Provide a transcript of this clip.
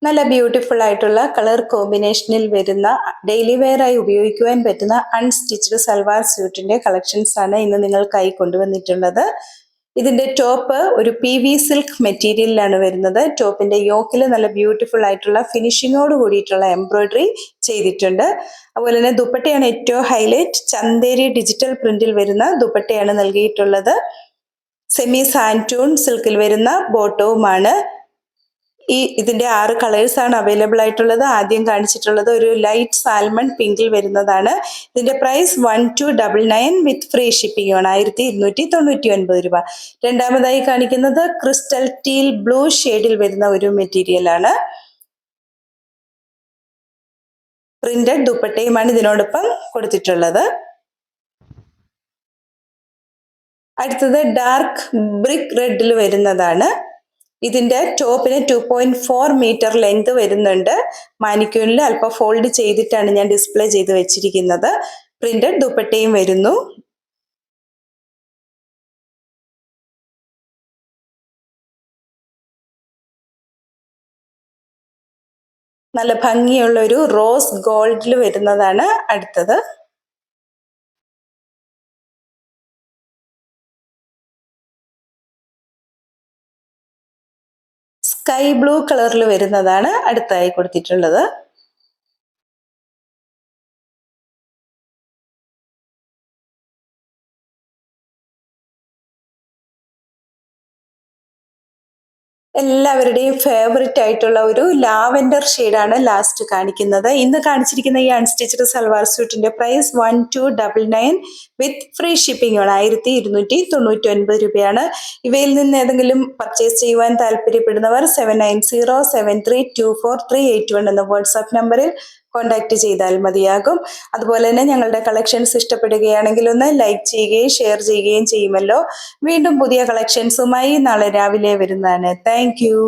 നല്ല ബ്യൂട്ടിഫുൾ ആയിട്ടുള്ള കളർ കോമ്പിനേഷനിൽ വരുന്ന ഡെയിലി വെയർ ആയി ഉപയോഗിക്കുവാൻ പറ്റുന്ന അൺസ്റ്റിച്ച്ഡ് സൽവാർ സ്യൂട്ടിന്റെ കളക്ഷൻസ് ആണ് ഇന്ന് നിങ്ങൾക്കായി കൊണ്ടുവന്നിട്ടുള്ളത്. ഇതിന്റെ ടോപ്പ് ഒരു PV സിൽക്ക് മെറ്റീരിയലിലാണ് വരുന്നത്. ടോപ്പിന്റെ യോക്കിൽ നല്ല ബ്യൂട്ടിഫുൾ ആയിട്ടുള്ള ഫിനിഷിങ്ങോട് കൂടിയിട്ടുള്ള എംബ്രോയിഡറി ചെയ്തിട്ടുണ്ട്. അതുപോലെ തന്നെ ദുപ്പട്ടയാണ് ഏറ്റവും ഹൈലൈറ്റ്. ചന്തേരി ഡിജിറ്റൽ പ്രിന്റിൽ വരുന്ന ദുപ്പട്ടയാണ് നൽകിയിട്ടുള്ളത്. സെമി സാൻറ്റൂൺ സിൽക്കിൽ വരുന്ന ബോട്ടവുമാണ്. ഇതിന്റെ 6 കളേഴ്സ് ആണ് അവൈലബിൾ ആയിട്ടുള്ളത്. ആദ്യം കാണിച്ചിട്ടുള്ളത് ഒരു ലൈറ്റ് സാൽമൺ പിങ്കിൽ വരുന്നതാണ്. ഇതിന്റെ പ്രൈസ് 1299 വിത്ത് ഫ്രീ ഷിപ്പിംഗ് ആണ്, 1299 രൂപ. രണ്ടാമതായി കാണിക്കുന്നത് ക്രിസ്റ്റൽ ടീൽ ബ്ലൂ ഷെയ്ഡിൽ വരുന്ന ഒരു മെറ്റീരിയൽ ആണ്. പ്രിന്റഡ് ദുപ്പട്ടയുമാണ് ഇതിനോടൊപ്പം കൊടുത്തിട്ടുള്ളത്. അടുത്തത് ഡാർക്ക് ബ്രിക്ക് റെഡിൽ വരുന്നതാണ്. ഇതിന്റെ ടോപ്പിന് 2.4 മീറ്റർ ലെങ്ത് വരുന്നുണ്ട്. മാനിക്യൂണിൽ അല്പം ഫോൾഡ് ചെയ്തിട്ടാണ് ഞാൻ ഡിസ്പ്ലേ ചെയ്ത് വെച്ചിരിക്കുന്നത്. പ്രിന്റഡ് ദുപ്പട്ടയും വരുന്നു. നല്ല ഭംഗിയുള്ള ഒരു റോസ് ഗോൾഡിൽ വരുന്നതാണ് അടുത്തത്. സ്കൈ ബ്ലൂ കളറിൽ വരുന്നതാണ് അടുത്തായി കൊടുത്തിട്ടുള്ളത്. എല്ലാവരുടെയും ഫേവററ്റ് ആയിട്ടുള്ള ഒരു ലാവെൻഡർ ഷെയ്ഡാണ് ലാസ്റ്റ് കാണിക്കുന്നത്. ഇന്ന് കാണിച്ചിരിക്കുന്ന ഈ അൺസ്റ്റിച്ച്ഡ് സൽവാർ സ്യൂട്ടിന്റെ പ്രൈസ് 1299 വിത്ത് ഫ്രീ ഷിപ്പിംഗ് ആണ്, 1299 രൂപയാണ്. ഇവയിൽ നിന്ന് ഏതെങ്കിലും പർച്ചേസ് ചെയ്യുവാൻ താല്പര്യപ്പെടുന്നവർ 7907324381 എന്ന വാട്സാപ്പ് നമ്പറിൽ കോൺടാക്ട് ചെയ്താൽ മതിയാകും. അതുപോലെ തന്നെ ഞങ്ങളുടെ കളക്ഷൻസ് ഇഷ്ടപ്പെടുകയാണെങ്കിൽ ഒന്ന് ലൈക്ക് ചെയ്യുകയും ഷെയർ ചെയ്യുകയും ചെയ്യുമല്ലോ. വീണ്ടും പുതിയ കളക്ഷൻസുമായി നാളെ രാവിലെ വരുന്നതാണ്. Thank you.